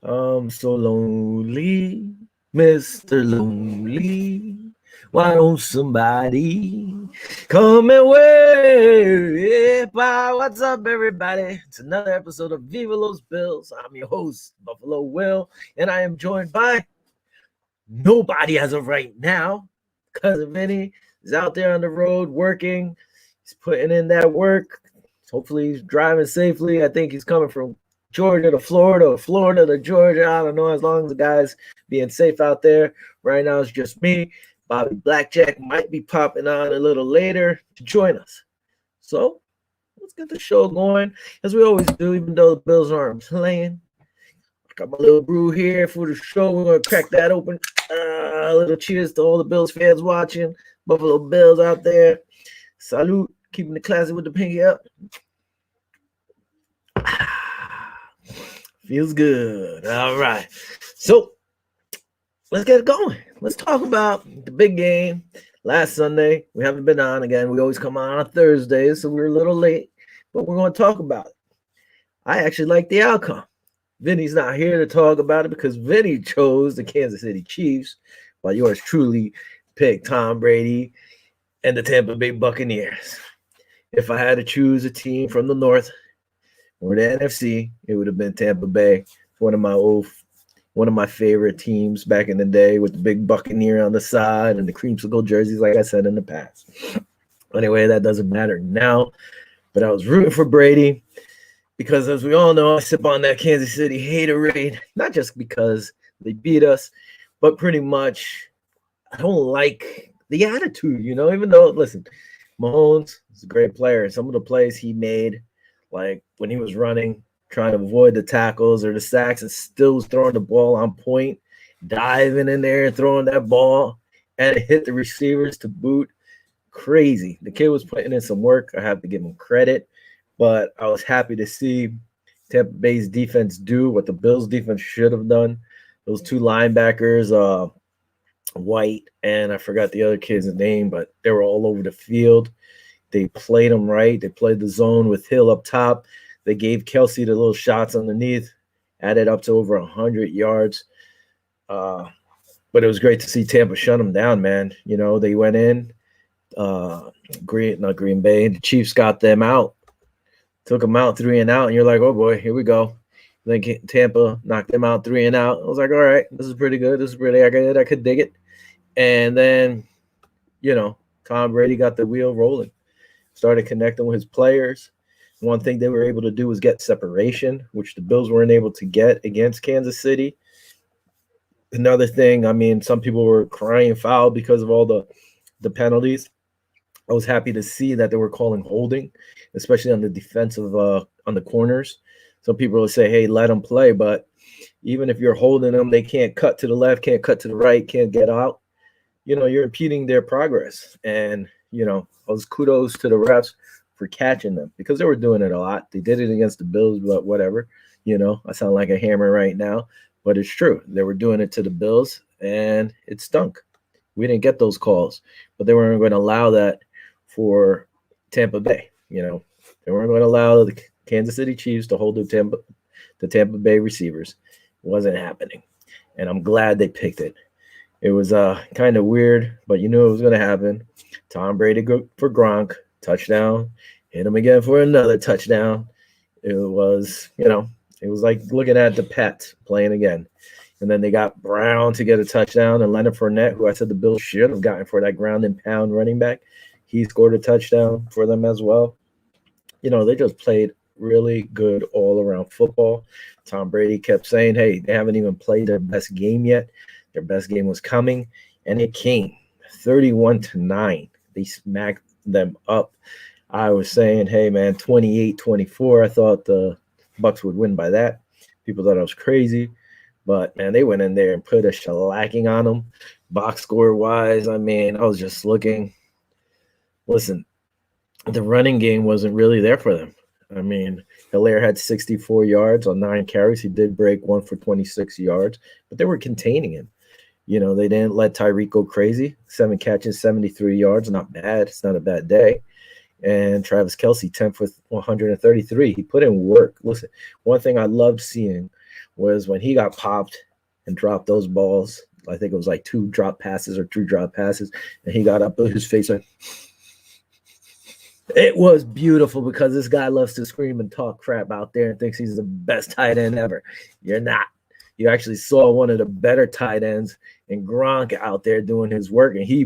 I'm so lonely, Mr. Lonely. Why don't somebody come and wait? What's up, everybody? It's another episode of Viva Los Bills. I'm your host, Buffalo Will, and I am joined by nobody as of right now. Cousin Vinny is out there on the road working. He's putting in that work. Hopefully, he's driving safely. I think he's coming from Georgia to Florida or Florida to Georgia. I don't know. As long as the guy's being safe out there. Right now, it's just me. Bobby Blackjack might be popping on a little later to join us. So let's get the show going as we always do, even though the Bills aren't playing. Got my little brew here for the show. We're going to crack that open. A little cheers to all the Bills fans watching. Buffalo Bills out there. Salute. Keeping it classy with the pinky up. Feels good. All right. So let's get it going. Let's talk about the big game last Sunday. We haven't been on again. We always come on Thursdays, so we're a little late, but we're going to talk about it. I actually like the outcome. Vinny's not here to talk about it because Vinny chose the Kansas City Chiefs, while yours truly picked Tom Brady and the Tampa Bay Buccaneers. If I had to choose a team from the North or the NFC, it would have been Tampa Bay. One of my favorite teams back in the day with the big Buccaneer on the side and the creamsicle jerseys, like I said in the past. Anyway, that doesn't matter now. But I was rooting for Brady because, as we all know, I sip on that Kansas City haterade, not just because they beat us, but pretty much I don't like the attitude, even though, listen, Mahomes is a great player. Some of the plays he made, like when he was running, trying to avoid the tackles or the sacks and still was throwing the ball on point, diving in there and throwing that ball, and it hit the receivers to boot. Crazy. The kid was putting in some work. I have to give him credit, but I was happy to see Tampa Bay's defense do what the Bills' defense should have done. Those two linebackers, White, and I forgot the other kid's name, but they were all over the field. They played them right. They played the zone with Hill up top. They gave Kelsey the little shots underneath, added up to over 100 yards. But it was great to see Tampa shut them down, man. They went in, Green Bay. The Chiefs got them out, took them out 3 and out, and you're like, oh boy, here we go. Then Tampa knocked them out 3 and out. I was like, all right, this is pretty good. This is pretty good. I could dig it. And then, Tom Brady got the wheel rolling, started connecting with his players. One thing they were able to do was get separation, which the Bills weren't able to get against Kansas City. Another thing, some people were crying foul because of all the penalties. I was happy to see that they were calling holding, especially on the defensive, on the corners. Some people will say, hey, let them play. But even if you're holding them, they can't cut to the left, can't cut to the right, can't get out. You're impeding their progress. And, I was kudos to the refs for catching them because they were doing it a lot. They did it against the Bills, but whatever. I sound like a hammer right now, but it's true. They were doing it to the Bills, and it stunk. We didn't get those calls, but they weren't going to allow that for Tampa Bay. They weren't going to allow the Kansas City Chiefs to hold the Tampa Bay receivers. It wasn't happening, and I'm glad they picked it. It was kind of weird, but you knew it was going to happen. Tom Brady go for Gronk, touchdown, hit him again for another touchdown. It was, it was like looking at the Pats playing again. And then they got Brown to get a touchdown, and Leonard Fournette, who I said the Bills should have gotten for that ground and pound running back, he scored a touchdown for them as well. They just played really good all-around football. Tom Brady kept saying, hey, they haven't even played their best game yet. Their best game was coming, and it came 31-9. They smacked them up. I was saying, hey, man, 28-24. I thought the Bucs would win by that. People thought I was crazy. But, man, they went in there and put a shellacking on them. Box score-wise, I was just looking. Listen, the running game wasn't really there for them. Hilaire had 64 yards on 9 carries. He did break one for 26 yards, but they were containing him. They didn't let Tyreek go crazy. 7 catches, 73 yards. Not bad. It's not a bad day. And Travis Kelce, 10 for 133. He put in work. Listen, one thing I loved seeing was when he got popped and dropped those balls. I think it was like 2 drop passes or 3 drop passes, and he got up to his face like, it was beautiful because this guy loves to scream and talk crap out there and thinks he's the best tight end ever. You're not. You actually saw one of the better tight ends in Gronk out there doing his work, and he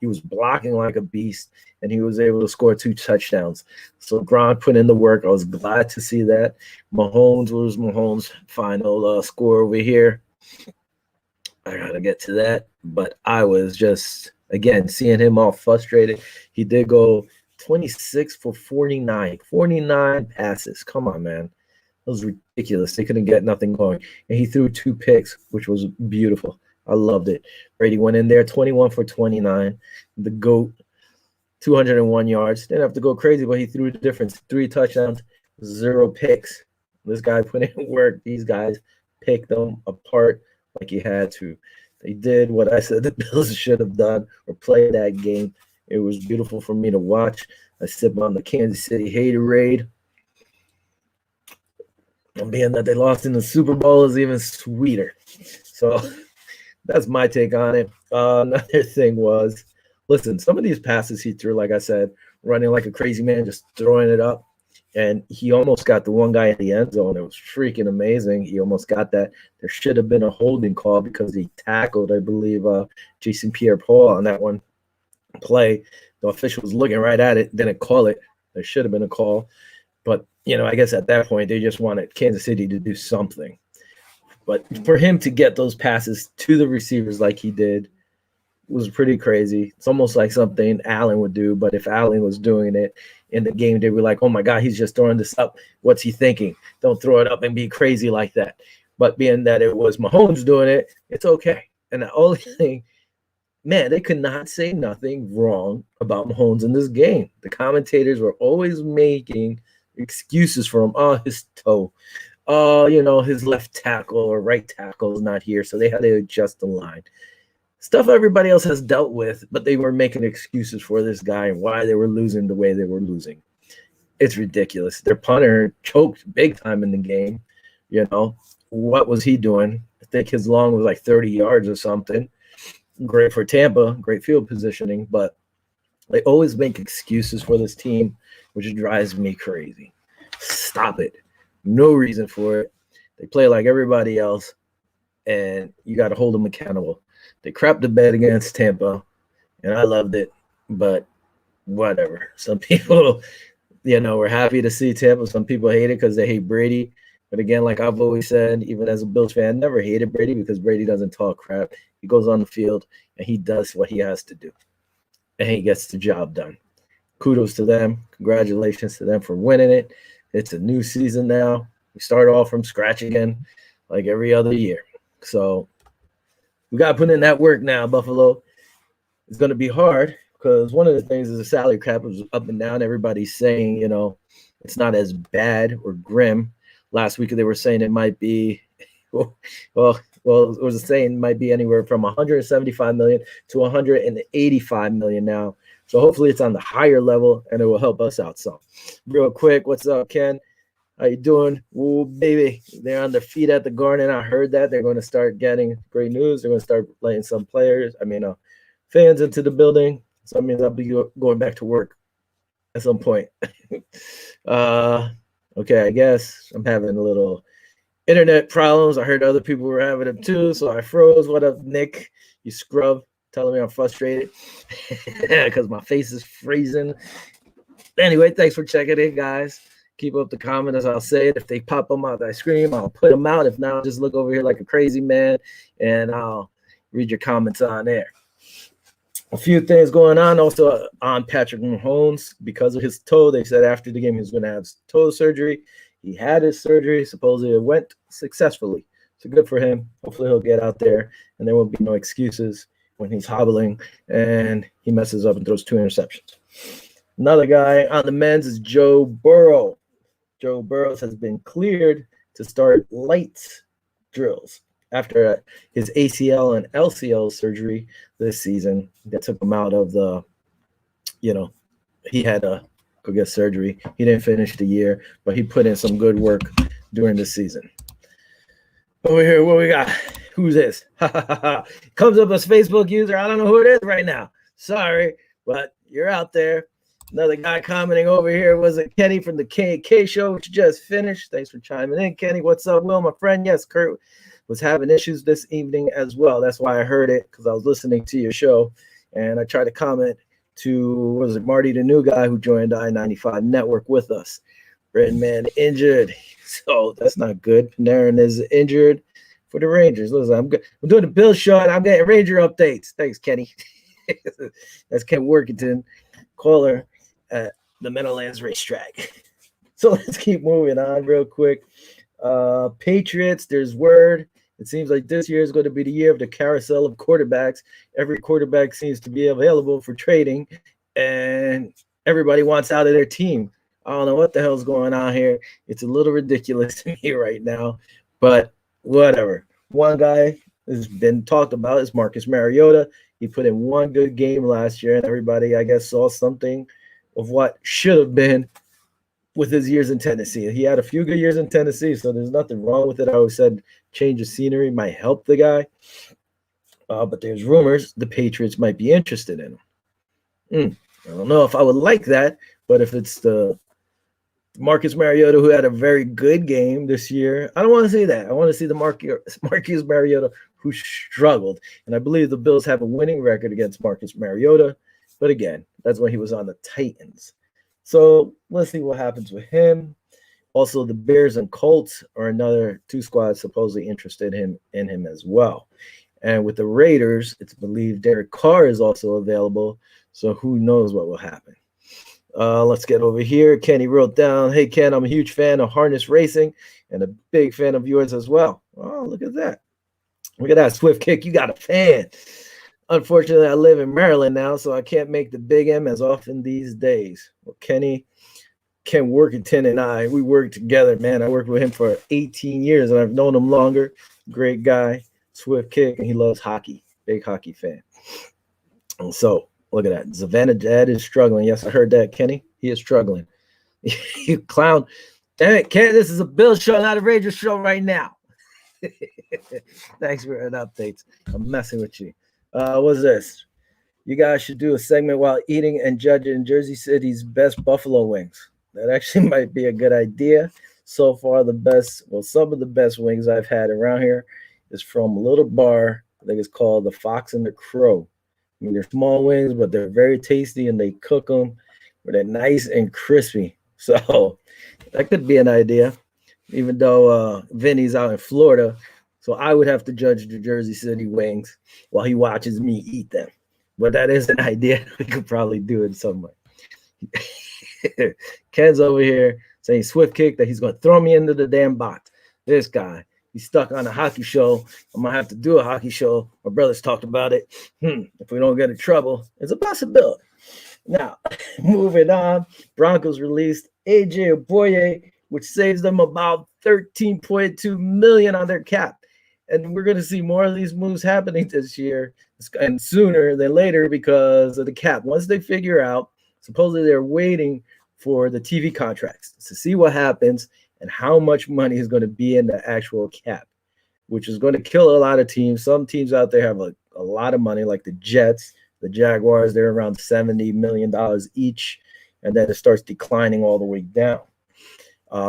was blocking like a beast, and he was able to score 2 touchdowns. So Gronk put in the work. I was glad to see that. Mahomes' final score over here. I got to get to that. But I was just, again, seeing him all frustrated. He did go 26 for 49. 49 passes. Come on, man. That was ridiculous. They couldn't get nothing going. And he threw 2 picks, which was beautiful. I loved it. Brady went in there 21 for 29. The GOAT, 201 yards. Didn't have to go crazy, but he threw the difference. 3 touchdowns, 0 picks. This guy put in work. These guys picked them apart like he had to. They did what I said the Bills should have done or play that game. It was beautiful for me to watch. I sipped on the Kansas City Haterade. And being that they lost in the Super Bowl is even sweeter. So that's my take on it. Another thing was, listen, some of these passes he threw, like I said, running like a crazy man, just throwing it up. And he almost got the one guy in the end zone. It was freaking amazing. He almost got that. There should have been a holding call because he tackled, I believe, Jason Pierre-Paul on that one play. The official was looking right at it, didn't call it. There should have been a call. But, I guess at that point, they just wanted Kansas City to do something. But for him to get those passes to the receivers like he did was pretty crazy. It's almost like something Allen would do, but if Allen was doing it in the game, they'd be like, oh, my God, he's just throwing this up. What's he thinking? Don't throw it up and be crazy like that. But being that it was Mahomes doing it, it's okay. And the only thing, man, they could not say nothing wrong about Mahomes in this game. The commentators were always making excuses for him. Oh, his toe. Oh, his left tackle or right tackle is not here, so they had to adjust the line. Stuff everybody else has dealt with, but they were making excuses for this guy and why they were losing the way they were losing. It's ridiculous. Their punter choked big time in the game. What was he doing? I think his long was like 30 yards or something. Great for Tampa, great field positioning, but they always make excuses for this team, which drives me crazy. Stop it. No reason for it. They play like everybody else, and you got to hold them accountable. They crapped the bed against Tampa, and I loved it, but whatever. Some people, were happy to see Tampa. Some people hate it because they hate Brady. But again, like I've always said, even as a Bills fan, never hated Brady because Brady doesn't talk crap. He goes on the field, and he does what he has to do, and he gets the job done. Kudos to them. Congratulations to them for winning it. It's a new season now. We start off from scratch again like every other year. So we got to put in that work now, Buffalo. It's going to be hard because one of the things is the salary cap was up and down. Everybody's saying, it's not as bad or grim. Last week they were saying it might be, it was saying it might be anywhere from 175 million to 185 million now. So hopefully it's on the higher level and it will help us out some. Real quick, what's up, Ken? How you doing? Oh, baby. They're on their feet at the Garden. I heard that. They're going to start getting great news. They're going to start letting some fans into the building. So that means I'll be going back to work at some point. Okay, I guess I'm having a little internet problems. I heard other people were having them too, so I froze. What up, Nick? You scrub. Telling me I'm frustrated because my face is freezing. Anyway, thanks for checking in, guys. Keep up the comment as I'll say it. If they pop them out, I scream, I'll put them out. If not, I'll just look over here like a crazy man, and I'll read your comments on there. A few things going on also on Patrick Mahomes because of his toe. They said after the game he was going to have toe surgery. He had his surgery. Supposedly it went successfully. So good for him. Hopefully he'll get out there, and there won't be no excuses when he's hobbling and he messes up and throws 2 interceptions. Another guy on the men's is Joe Burrow. Joe Burrow has been cleared to start light drills after his ACL and LCL surgery this season that took him out of the, he had to go get surgery. He didn't finish the year, but he put in some good work during the season. Over here, what we got? Who's this? Comes up as Facebook user. I don't know who it is right now. Sorry, but you're out there. Another guy commenting over here was it Kenny from the K show, which just finished. Thanks for chiming in, Kenny. What's up, Will, my friend? Yes, Kurt was having issues this evening as well. That's why I heard it, because I was listening to your show, and I tried to comment to, what was it, Marty, the new guy who joined the I-95 network with us. Red man injured, so that's not good. Panarin is injured for the Rangers. Listen, I'm doing the Bill show, and I'm getting Ranger updates. Thanks, Kenny. That's Ken Workington, caller at the Meadowlands Racetrack. So let's keep moving on real quick. Patriots, there's word. It seems like this year is going to be the year of the carousel of quarterbacks. Every quarterback seems to be available for trading, and everybody wants out of their team. I don't know what the hell's going on here. It's a little ridiculous to me right now, but whatever. One guy has been talked about is Marcus Mariota. He put in one good game last year, and everybody, I guess, saw something of what should have been with his years in Tennessee. He had a few good years in Tennessee, so there's nothing wrong with it. I always said change of scenery might help the guy. But there's rumors the Patriots might be interested in him. I don't know if I would like that, but if it's the Marcus Mariota who had a very good game this year, I don't want to see that. I want to see the Marcus Mariota who struggled. And I believe the Bills have a winning record against Marcus Mariota. But again, that's when he was on the Titans. So let's see what happens with him. Also, the Bears and Colts are another two squads supposedly interested in him as well. And with the Raiders, it's believed Derek Carr is also available. So who knows what will happen. Let's get over here. Kenny wrote down, hey, Ken, I'm a huge fan of harness racing and a big fan of yours as well. Oh, look at that. Look at that swift kick. You got a fan. Unfortunately, I live in Maryland now, so I can't make the Big M as often these days. Well, Ken Workington and I, we worked together, man. I worked with him for 18 years, and I've known him longer. Great guy, swift kick, and he loves hockey. Big hockey fan. And so, look at that. Savannah Dad is struggling. Yes, I heard that, Kenny. He is struggling. You clown. Damn it, Ken, this is a Bill show, not a Ranger show right now. Thanks for the updates. I'm messing with you. What's this? You guys should do a segment while eating and judging Jersey City's best buffalo wings. That actually might be a good idea. So far, some of the best wings I've had around here is from a little bar. I think it's called the Fox and the Crow. I mean, they're small wings, but they're very tasty, and they cook them where they're nice and crispy. So that could be an idea, even though Vinny's out in Florida. So I would have to judge the Jersey City wings while he watches me eat them. But that is an idea. We could probably do it some way. Ken's over here saying swift kick that he's going to throw me into the damn box. This guy, he's stuck on a hockey show. I'm going to have to do a hockey show. My brothers talked about it. If we don't get in trouble, it's a possibility. Now, moving on, Broncos released AJ Oboye, which saves them about $13.2 million on their cap. And we're going to see more of these moves happening this year and sooner than later because of the cap. Once they figure out, supposedly they're waiting for the TV contracts to see what happens and how much money is going to be in the actual cap, which is going to kill a lot of teams. Some teams out there have a lot of money, like the Jets, the Jaguars. They're around $70 million each, and then it starts declining all the way down.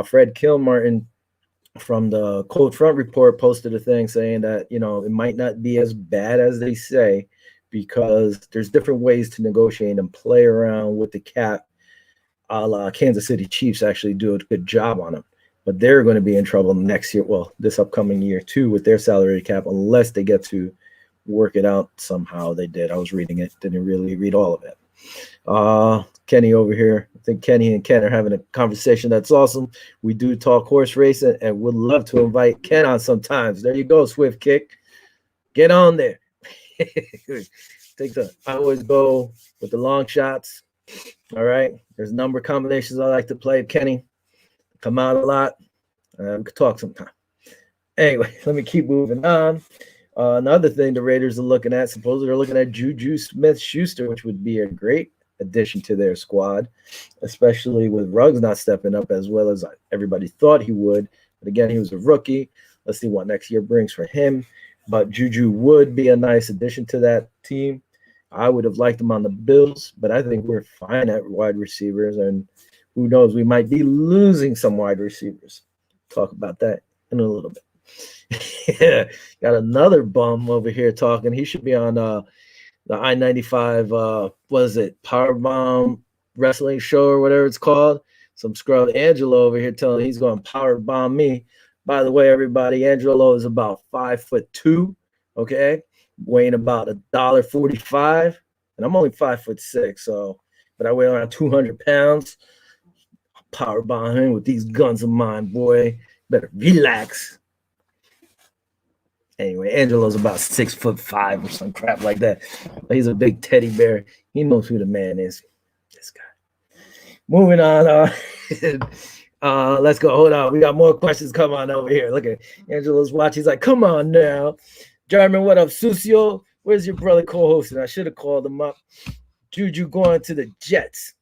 Fred Kilmartin from the Cold Front Report posted a thing saying that, it might not be as bad as they say because there's different ways to negotiate and play around with the cap. A la Kansas City Chiefs actually do a good job on them, but they're going to be in trouble next year. Well, this upcoming year too with their salary cap, unless they get to work it out somehow. They did. I was reading it. Didn't really read all of it. Kenny over here. I think Kenny and Ken are having a conversation. That's awesome. We do talk horse racing and would love to invite Ken on sometimes. There you go, Swift Kick. Get on there. I always go with the long shots. All right. There's a number of combinations I like to play. Kenny, come out a lot. We could talk sometime. Anyway, let me keep moving on. Another thing the Raiders are looking at, supposedly they're looking at Juju Smith-Schuster, which would be a great addition to their squad, especially with Ruggs not stepping up as well as everybody thought he would. But again, he was a rookie. Let's see what next year brings for him. But Juju would be a nice addition to that team. I would have liked him on the Bills, but I think we're fine at wide receivers. And who knows, we might be losing some wide receivers. Talk about that in a little bit. Yeah, got another bum over here talking. He should be on the I-95, what is it, Powerbomb wrestling show or whatever it's called. Some scrub Angelo over here telling he's going to powerbomb me. By the way, everybody, Angelo is about 5'2", okay, weighing about $1.45, and I'm only 5'6", so but I weigh around 200 pounds. Powerbomb him with these guns of mine, boy. Better relax. Anyway, Angelo's about 6'5" or some crap like that. He's a big teddy bear. He knows who the man is. This guy. Moving on. Let's go. Hold on. We got more questions. Come on over here. Look at Angelo's watch. He's like, come on now. Jarman, what up? Sucio, where's your brother co-hosting? I should have called him up. Juju going to the Jets.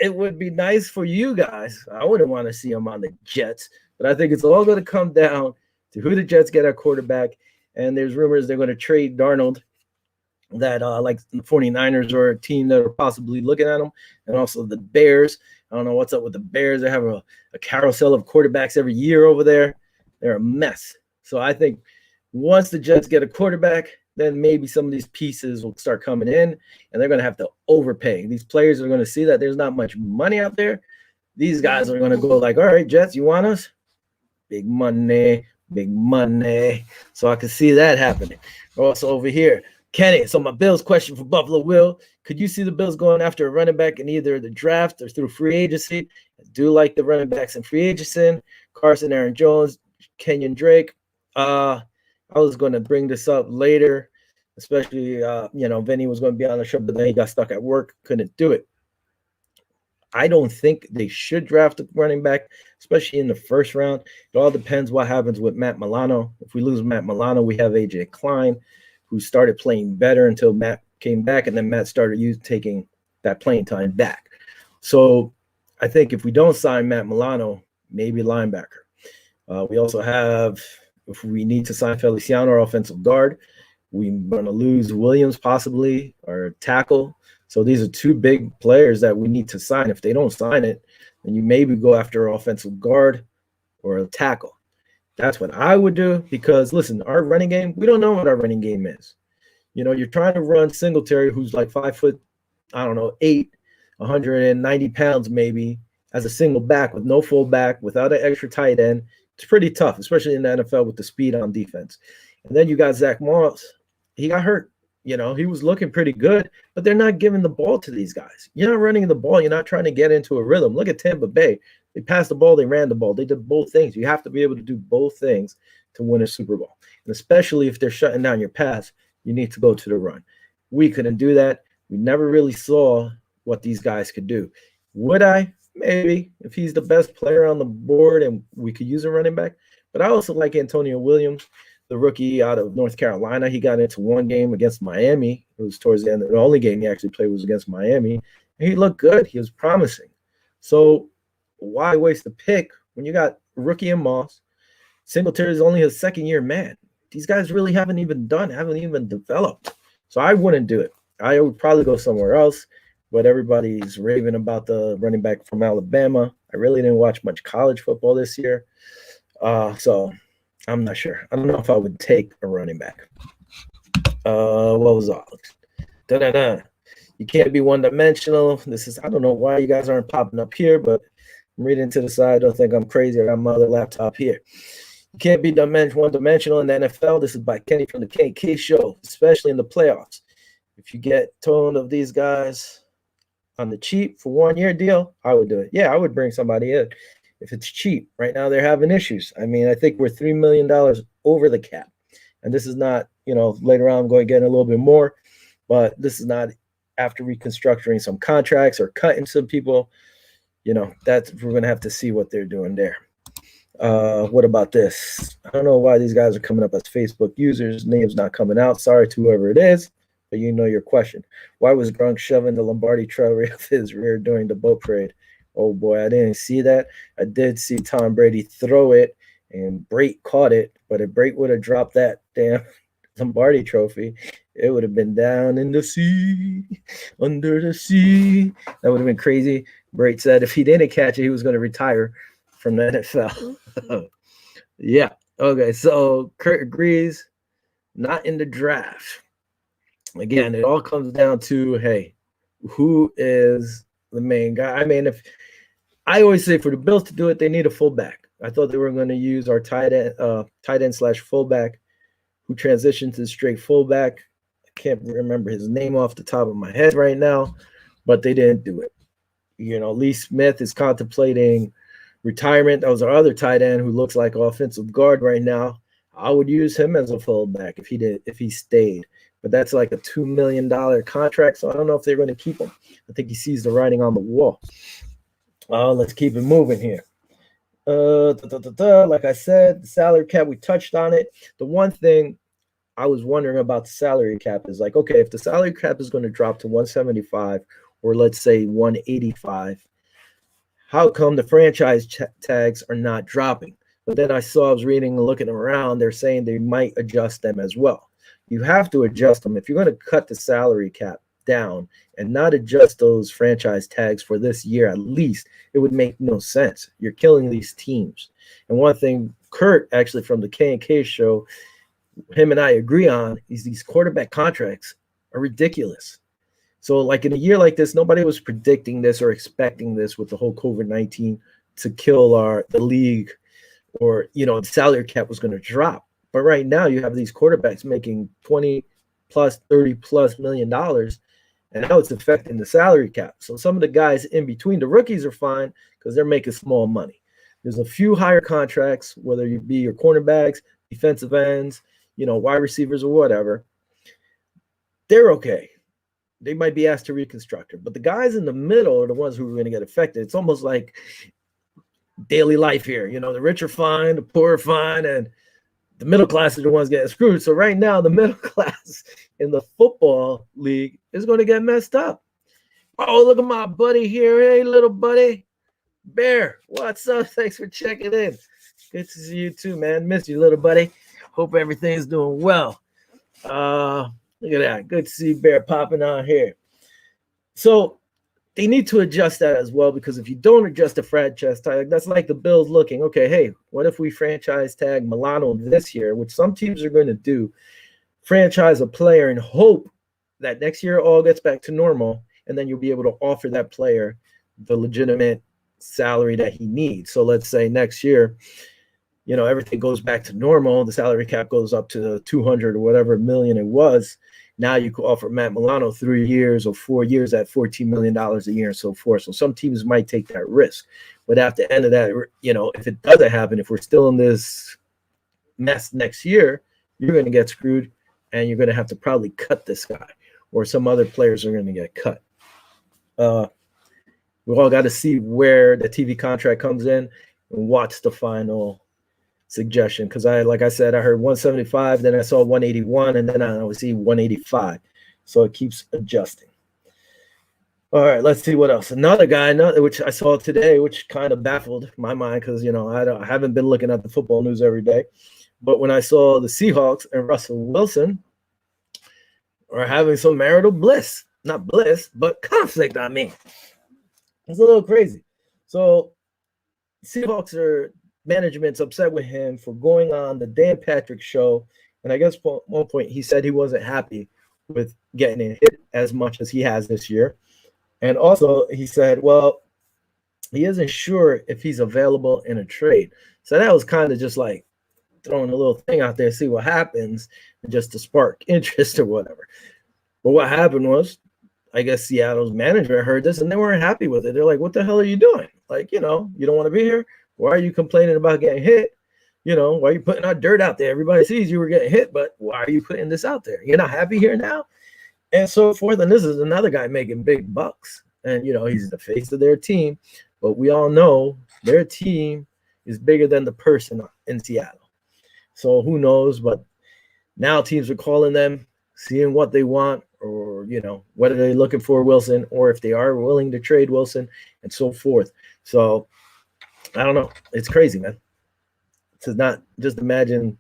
It would be nice for you guys. I wouldn't want to see him on the Jets, but I think it's all going to come down to who the Jets get at quarterback. And there's rumors they're going to trade Darnold, that like the 49ers are a team that are possibly looking at him, and also the Bears. I don't know what's up with the Bears. They have a carousel of quarterbacks every year over there. They're a mess. So I think once the Jets get a quarterback, then maybe some of these pieces will start coming in, and they're going to have to overpay. These players are going to see that there's not much money out there. These guys are going to go like, all right, Jets, you want us? Big money. Big money. So I can see that happening. Also over here, Kenny. So my Bills question for Buffalo Will. Could you see the Bills going after a running back in either the draft or through free agency? I do like the running backs in free agency. Carson, Aaron Jones, Kenyon Drake. I was going to bring this up later, especially, Vinny was going to be on the show, but then he got stuck at work, couldn't do it. I don't think they should draft a running back, especially in the first round. It all depends what happens with Matt Milano. If we lose Matt Milano, we have A.J. Klein, who started playing better until Matt came back, and then Matt started taking that playing time back. So I think if we don't sign Matt Milano, maybe linebacker. We also have, if we need to sign Feliciano, our offensive guard, we're going to lose Williams possibly, or tackle. So these are two big players that we need to sign. If they don't sign it, then you maybe go after an offensive guard or a tackle. That's what I would do, because, listen, our running game, we don't know what our running game is. You're trying to run Singletary, who's like 5'8", 190 pounds maybe, as a single back with no full back, without an extra tight end. It's pretty tough, especially in the NFL with the speed on defense. And then you got Zach Moss. He got hurt. He was looking pretty good, but they're not giving the ball to these guys. You're not running the ball. You're not trying to get into a rhythm. Look at Tampa Bay. They passed the ball. They ran the ball. They did both things. You have to be able to do both things to win a Super Bowl. And especially if they're shutting down your pass, you need to go to the run. We couldn't do that. We never really saw what these guys could do. Would I? Maybe, if he's the best player on the board and we could use a running back. But I also like Antonio Williams, the rookie out of North Carolina. He got into one game against Miami. It was towards the end. The only game he actually played was against Miami. And he looked good. He was promising. So why waste the pick when you got rookie and Moss? Singletary is only his second-year man. These guys really haven't even developed. So I wouldn't do it. I would probably go somewhere else. But everybody's raving about the running back from Alabama. I really didn't watch much college football this year. So I'm not sure. I don't know if I would take a running back. What was all? You can't be one-dimensional. I don't know why you guys aren't popping up here, but I'm reading to the side. Don't think I'm crazy. I got my other laptop here. You can't be one-dimensional in the NFL. This is by Kenny from the KK Show, especially in the playoffs. If you get tone of these guys on the cheap for 1-year deal, I would do it. Yeah, I would bring somebody in if it's cheap. Right now, they're having issues. I mean, I think we're $3 million over the cap. And this is not, later on I'm going to get a little bit more, but this is not after reconstructing some contracts or cutting some people. We're going to have to see what they're doing there. What about this? I don't know why these guys are coming up as Facebook users. Name's not coming out. Sorry to whoever it is. But your question. Why was Gronk shoving the Lombardi trophy off his rear during the boat parade? Oh, boy, I didn't see that. I did see Tom Brady throw it, and Brait caught it. But if Brait would have dropped that damn Lombardi trophy, it would have been down in the sea, under the sea. That would have been crazy. Brait said if he didn't catch it, he was going to retire from the NFL. Yeah. Okay. So Kurt agrees, not in the draft. Again, it all comes down to, hey, who is the main guy? I mean, if I always say for the Bills to do it, they need a fullback. I thought they were going to use our tight end slash fullback, who transitioned to straight fullback. I can't remember his name off the top of my head right now, but they didn't do it. Lee Smith is contemplating retirement. That was our other tight end who looks like offensive guard right now. I would use him as a fullback if he stayed. But that's like a $2 million contract, so I don't know if they're going to keep him. I think he sees the writing on the wall. Let's keep it moving here. Like I said, the salary cap, we touched on it. The one thing I was wondering about the salary cap is like, okay, if the salary cap is going to drop to 175 or let's say 185, how come the franchise tags are not dropping? But then I was reading and looking around, they're saying they might adjust them as well. You have to adjust them. If you're going to cut the salary cap down and not adjust those franchise tags for this year, at least, it would make no sense. You're killing these teams. And one thing Kurt, actually from the K&K show, him and I agree on is these quarterback contracts are ridiculous. So like in a year like this, nobody was predicting this or expecting this with the whole COVID-19 to kill the league, or, the salary cap was going to drop. But right now you have these quarterbacks making 20 plus, 30 plus $1 million, and now it's affecting the salary cap. So some of the guys in between, the rookies are fine because they're making small money. There's a few higher contracts, whether you be your cornerbacks, defensive ends, wide receivers or whatever. They're okay. They might be asked to reconstruct it. But the guys in the middle are the ones who are going to get affected. It's almost like daily life here. The rich are fine, the poor are fine, and the middle class are the ones getting screwed. So right now, the middle class in the football league is going to get messed up. Oh, look at my buddy here. Hey, little buddy. Bear, what's up? Thanks for checking in. Good to see you too, man. Miss you, little buddy. Hope everything's doing well. Look at that. Good to see Bear popping on here. So they need to adjust that as well, because if you don't adjust the franchise tag, that's like the Bills looking, okay, hey, what if we franchise tag Milano this year, which some teams are going to do, franchise a player and hope that next year all gets back to normal, and then you'll be able to offer that player the legitimate salary that he needs. So let's say next year, everything goes back to normal, the salary cap goes up to 200 or whatever million it was. Now you could offer Matt Milano 3 years or 4 years at $14 million a year and so forth. So some teams might take that risk. But at the end of that, if it doesn't happen, if we're still in this mess next year, you're going to get screwed, and you're going to have to probably cut this guy, or some other players are going to get cut. We all got to see where the TV contract comes in and what's the final suggestion, because like I said, I heard 175, then I saw 181, and then I see 185. So it keeps adjusting. All right, let's see what else. Another guy, which I saw today, which kind of baffled my mind because I haven't been looking at the football news every day, but when I saw the Seahawks and Russell Wilson are having some marital bliss, not bliss, but conflict. I mean, it's a little crazy. So Seahawks management's upset with him for going on the Dan Patrick show, and I guess at one point he said he wasn't happy with getting hit as much as he has this year. And also he said, well, he isn't sure if he's available in a trade. So that was kind of just like throwing a little thing out there, see what happens, just to spark interest or whatever. But what happened was, I guess Seattle's manager heard this and they weren't happy with it. They're like, what the hell are you doing? Like, you don't want to be here? Why are you complaining about getting hit? Why are you putting our dirt out there? Everybody sees you were getting hit, but why are you putting this out there? You're not happy here now? And so forth. And this is another guy making big bucks. And, he's the face of their team. But we all know their team is bigger than the person in Seattle. So who knows? But now teams are calling them, seeing what they want, or, whether they're looking for Wilson, or if they are willing to trade Wilson, and so forth. So I don't know. It's crazy, man. to not just imagine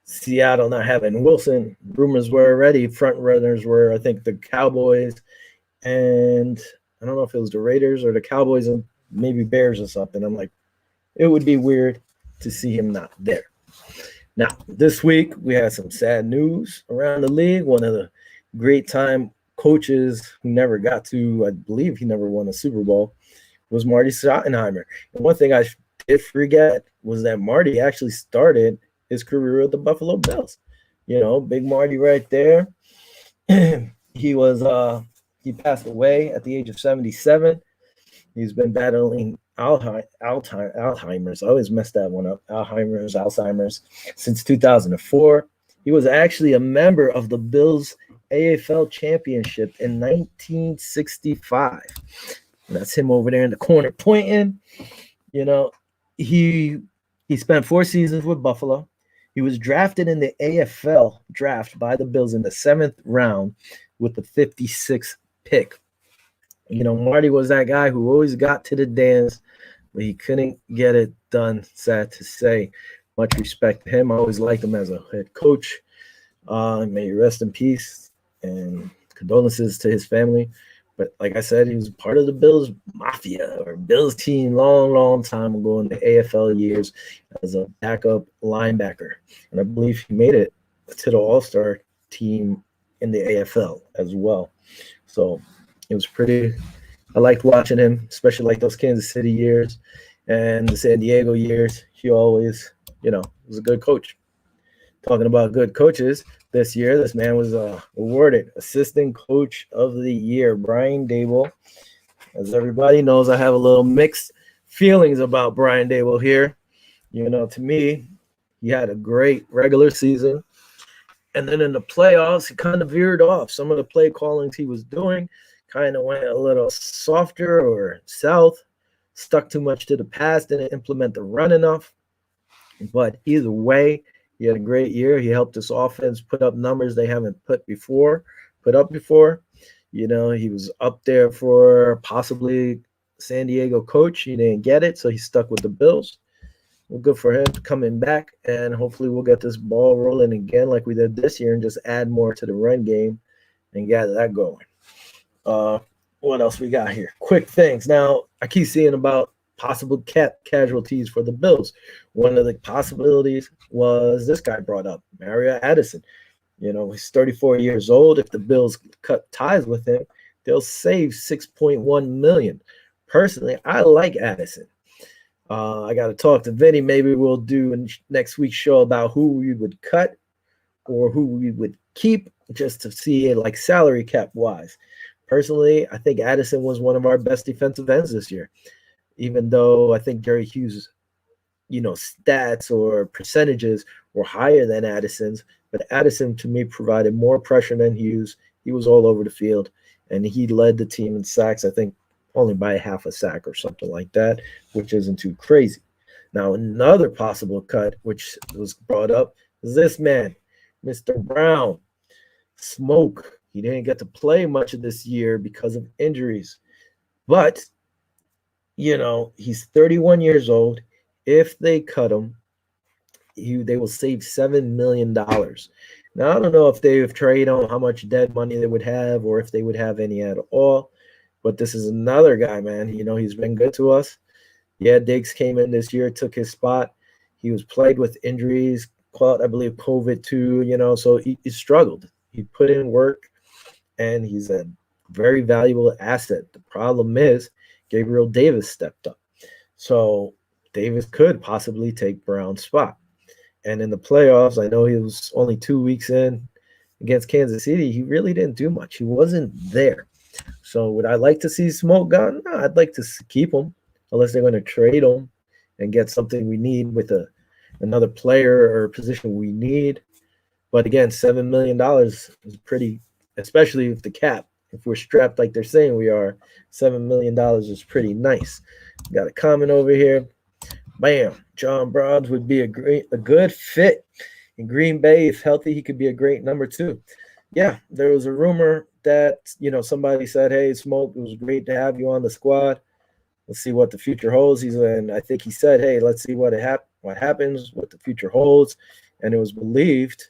Seattle not having Wilson. Rumors were already, front runners were, I think, the Cowboys, and I don't know if it was the Raiders or the Cowboys and maybe Bears or something. I'm like, it would be weird to see him not there. Now, this week we had some sad news around the league. One of the great time coaches who never got to, I believe he never won a Super Bowl, was Marty Schottenheimer. And one thing I did forget was that Marty actually started his career with the Buffalo Bills. You know, big Marty right there. He passed away at the age of 77. He's been battling Alzheimer's. I always mess that one up. Alzheimer's since 2004. He was actually a member of the Bills AFL Championship in 1965. And that's him over there in the corner pointing. You know, he spent 4 seasons with Buffalo. He was drafted in the AFL draft by the Bills in the 7th round with the 56th pick. You know, Marty was that guy who always got to the dance, but he couldn't get it done, sad to say. Much respect to him. I always liked him as a head coach. May he rest in peace, and condolences to his family. But like I said, he was part of the Bills Mafia or Bills team long time ago in the AFL years as a backup linebacker. And I believe he made it to the All-Star team in the AFL as well. So it was pretty – I liked watching him, especially like those Kansas City years and the San Diego years. He always, was a good coach. Talking about good coaches, this year, this man was awarded Assistant Coach of the Year, Brian Daboll. As everybody knows, I have a little mixed feelings about Brian Daboll here. To me, he had a great regular season. And then in the playoffs, he kind of veered off. Some of the play callings he was doing kind of went a little softer or south, stuck too much to the pass, didn't implement the run enough. But either way, he had a great year. He helped his offense put up numbers they haven't put up before. He was up there for possibly San Diego coach. He didn't get it, so he stuck with the Bills. Well, good for him coming back, and hopefully we'll get this ball rolling again like we did this year and just add more to the run game and get that going. What else we got here? Quick things. Now, I keep seeing about possible casualties for the Bills. One of the possibilities was this guy brought up, Mario Addison. He's 34 years old. If the Bills cut ties with him, they'll save $6.1 million. Personally, I like Addison. I got to talk to Vinny. Maybe we'll do next week's show about who we would cut or who we would keep just to see it like salary cap wise. Personally, I think Addison was one of our best defensive ends this year. Even though I think Jerry Hughes' stats or percentages were higher than Addison's, but Addison to me provided more pressure than Hughes. He was all over the field, and he led the team in sacks, I think only by half a sack or something like that, which isn't too crazy. Now, another possible cut, which was brought up, is this man, Mr. Brown. Smoke. He didn't get to play much of this year because of injuries, but he's 31 years old. If they cut him, they will save $7 million. Now, I don't know if they have traded on how much dead money they would have or if they would have any at all, but this is another guy, man. He's been good to us. Yeah, Diggs came in this year, took his spot. He was plagued with injuries, I believe COVID too, so he struggled. He put in work, and he's a very valuable asset. The problem is Gabriel Davis stepped up. So Davis could possibly take Brown's spot. And in the playoffs, I know he was only 2 weeks in against Kansas City. He really didn't do much. He wasn't there. So would I like to see Smoke gone? No, I'd like to keep him unless they're going to trade him and get something we need with another player or position we need. But again, $7 million is pretty, especially with the cap. If we're strapped like they're saying we are, $7 million is pretty nice. Got a comment over here. Bam. John Browns would be a good fit in Green Bay. If healthy, he could be a great number 2. Yeah, there was a rumor that, somebody said, hey, Smoke, it was great to have you on the squad. Let's see what the future holds. And I think he said, "Hey, let's see what happens, what the future holds." And it was believed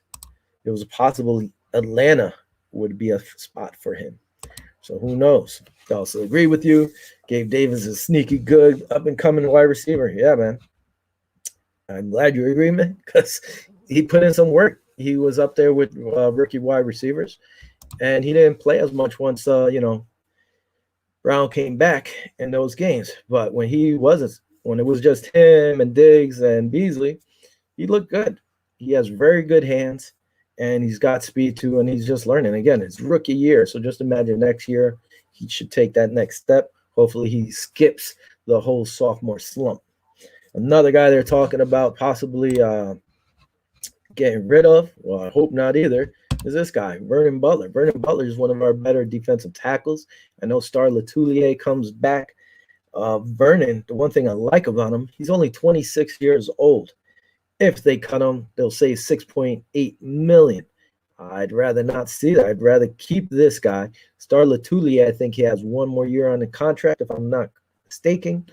it was possible Atlanta would be a spot for him. So who knows? I also agree with you. Gabe Davis is a sneaky good up and coming wide receiver. Yeah, man. I'm glad you agree, man, because he put in some work. He was up there with rookie wide receivers, and he didn't play as much once Brown came back in those games. But when it was just him and Diggs and Beasley, he looked good. He has very good hands, and he's got speed too, and he's just learning. Again, it's rookie year, so just imagine next year he should take that next step. Hopefully, he skips the whole sophomore slump. Another guy they're talking about possibly getting rid of, well, I hope not either, is this guy, Vernon Butler. Vernon Butler is one of our better defensive tackles. I know Star Latulier comes back. Vernon, the one thing I like about him, he's only 26 years old. If they cut him, they'll say 6.8 million. I'd rather not see that. I'd rather keep this guy. Star Latulier, I think he has one more year on the contract, if I'm not mistaken.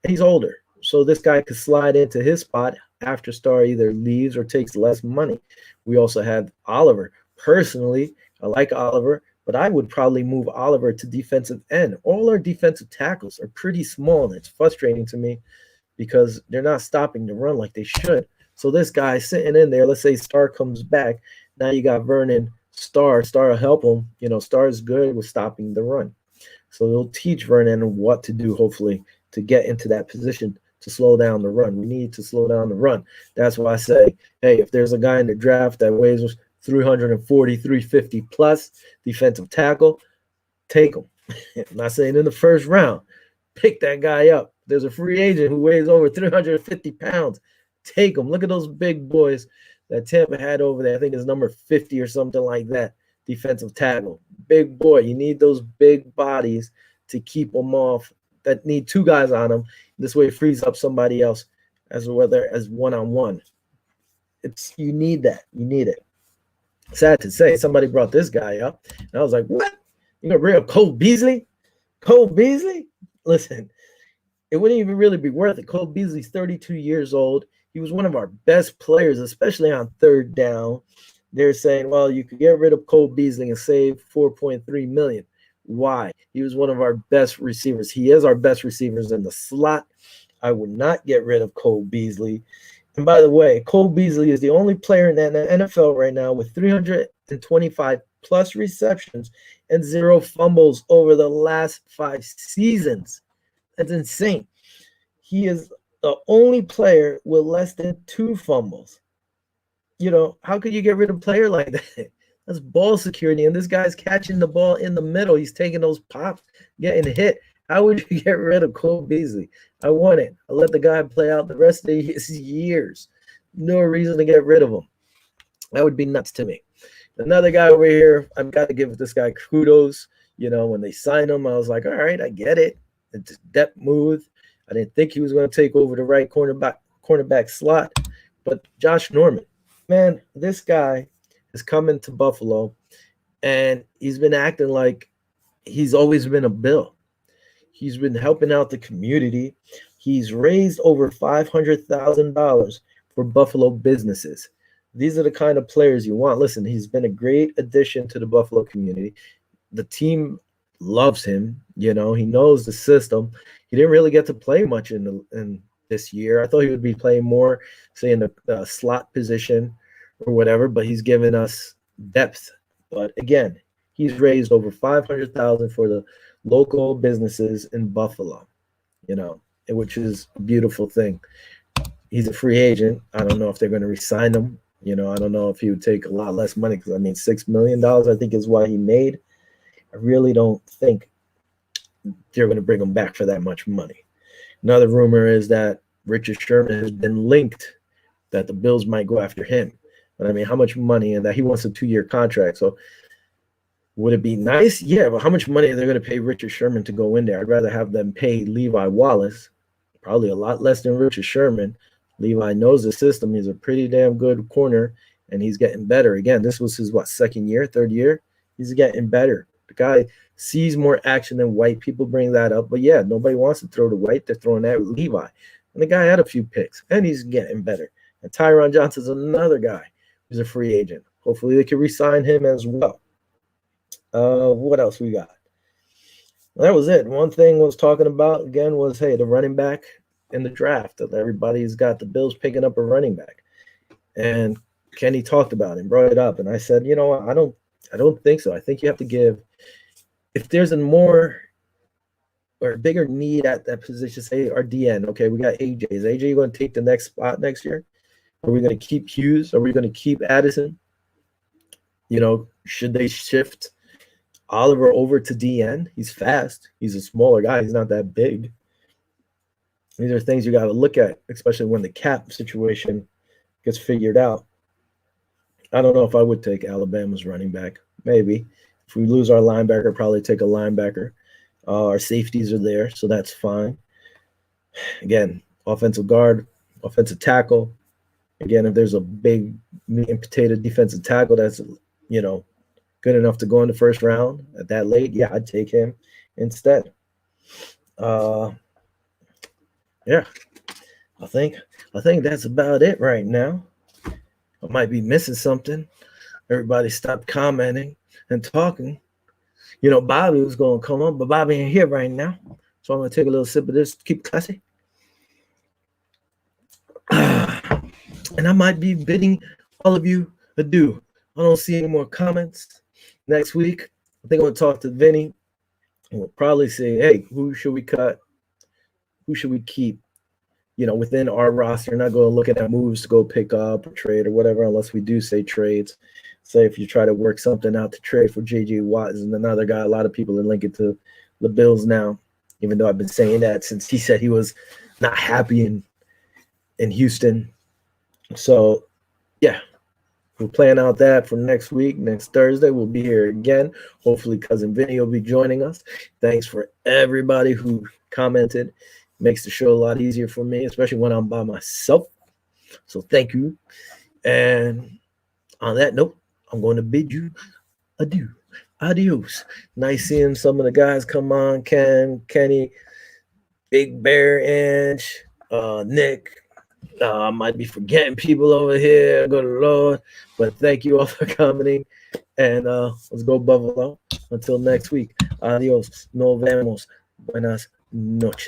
And he's older. So this guy could slide into his spot after Star either leaves or takes less money. We also have Oliver. Personally, I like Oliver, but I would probably move Oliver to defensive end. All our defensive tackles are pretty small, and it's frustrating to me because they're not stopping the run like they should. So this guy sitting in there, let's say Star comes back. Now you got Vernon, Star. Star will help him. Star is good with stopping the run. So he'll teach Vernon what to do, hopefully, to get into that position to slow down the run. We need to slow down the run. That's why I say, hey, if there's a guy in the draft that weighs 340, 350 plus defensive tackle, take him. I'm not saying in the first round. Pick that guy up. There's a free agent who weighs over 350 pounds. Take him. Look at those big boys that Tampa had over there. I think it's number 50 or something like that. Defensive tackle. Big boy. You need those big bodies to keep them off. That need two guys on them. This way it frees up somebody else as one-on-one. You need that. You need it. Sad to say, somebody brought this guy up, and I was like, what? You're going to bring up Cole Beasley? Cole Beasley? Listen, it wouldn't even really be worth it. Cole Beasley's 32 years old. He was one of our best players, especially on third down. They're saying, well, you could get rid of Cole Beasley and save $4.3 million. Why? He was one of our best receivers. He is our best receivers in the slot. I would not get rid of Cole Beasley. And by the way, Cole Beasley is the only player in the NFL right now with 325 plus receptions and 0 fumbles over the last 5 seasons. That's insane. He is the only player with less than 2 fumbles. How could you get rid of a player like that? That's ball security, and this guy's catching the ball in the middle. He's taking those pops, getting hit. How would you get rid of Cole Beasley? I want it. I'll let the guy play out the rest of his years. No reason to get rid of him. That would be nuts to me. Another guy over here, I've got to give this guy kudos. When they signed him, I was like, all right, I get it. It's a depth move. I didn't think he was going to take over the right cornerback slot. But Josh Norman, man, this guy is coming to Buffalo, and he's been acting like he's always been a Bill. He's been helping out the community. He's raised over $500,000 for Buffalo businesses. These are the kind of players you want. Listen, he's been a great addition to the Buffalo community. The team loves him. He knows the system. He didn't really get to play much in this year. I thought he would be playing more, say, in the slot position or whatever, but he's given us depth. But again, he's raised over $500,000 for the local businesses in Buffalo, which is a beautiful thing. He's a free agent. I don't know if they're going to re-sign him. I don't know if he would take a lot less money because, $6 million, I think, is what he made. I really don't think they're going to bring him back for that much money. Another rumor is that Richard Sherman has been linked, that the Bills might go after him. But, how much money, and that he wants a 2-year contract. So would it be nice? Yeah, but how much money are they going to pay Richard Sherman to go in there? I'd rather have them pay Levi Wallace, probably a lot less than Richard Sherman. Levi knows the system. He's a pretty damn good corner, and he's getting better. Again, this was his, third year? He's getting better. The guy sees more action than White. People bring that up, but yeah, nobody wants to throw to White. They're throwing at Levi, and the guy had a few picks, and he's getting better. And Tyron Johnson's another guy who's a free agent. Hopefully, they can re-sign him as well. What else we got? Well, that was it. One thing was talking about again was hey, the running back in the draft. Everybody's got the Bills picking up a running back, and Kenny talked about it, brought it up, and I said, you know what, I don't think so. I think you have to give if there's a more or a bigger need at that position. Say our DN. Okay, we got AJ. Is AJ going to take the next spot next year? Are we going to keep Hughes? Are we going to keep Addison? You know, should they shift Oliver over to DN? He's fast. He's a smaller guy. He's not that big. These are things you got to look at, especially when the cap situation gets figured out. I don't know if I would take Alabama's running back. Maybe. If we lose our linebacker, probably take a linebacker. Our safeties are there, so that's fine. Again, offensive guard, offensive tackle. Again, if there's a big meat and potato defensive tackle that's, you know, good enough to go in the first round at that late, yeah, I'd take him instead. Yeah, I think that's about it right now. I might be missing something. Everybody stopped commenting and talking. You know, Bobby was going to come on, but Bobby ain't here right now. So I'm going to take a little sip of this to keep it classy. And I might be bidding all of you adieu. I don't see any more comments. Next week, I think I'm going to talk to Vinny. And we'll probably say, hey, who should we cut? Who should we keep? You know, within our roster, not going to look at moves to go pick up or trade or whatever, unless we do say trades. Say if you try to work something out to trade for J.J. Watt and another guy, a lot of people are linking to the Bills now, even though I've been saying that since he said he was not happy in Houston. So, yeah, we're playing out that for next week. Next Thursday, we'll be here again. Hopefully, Cousin Vinny will be joining us. Thanks for everybody who commented. Makes the show a lot easier for me, especially when I'm by myself. So thank you. And on that note, I'm going to bid you adieu. Adios. Nice seeing some of the guys come on. Ken, Kenny, Big Bear, Inch, Nick. I might be forgetting people over here. Good Lord. But thank you all for coming. And let's go Buffalo. Until next week. Adios. Nos vemos. Buenas noches.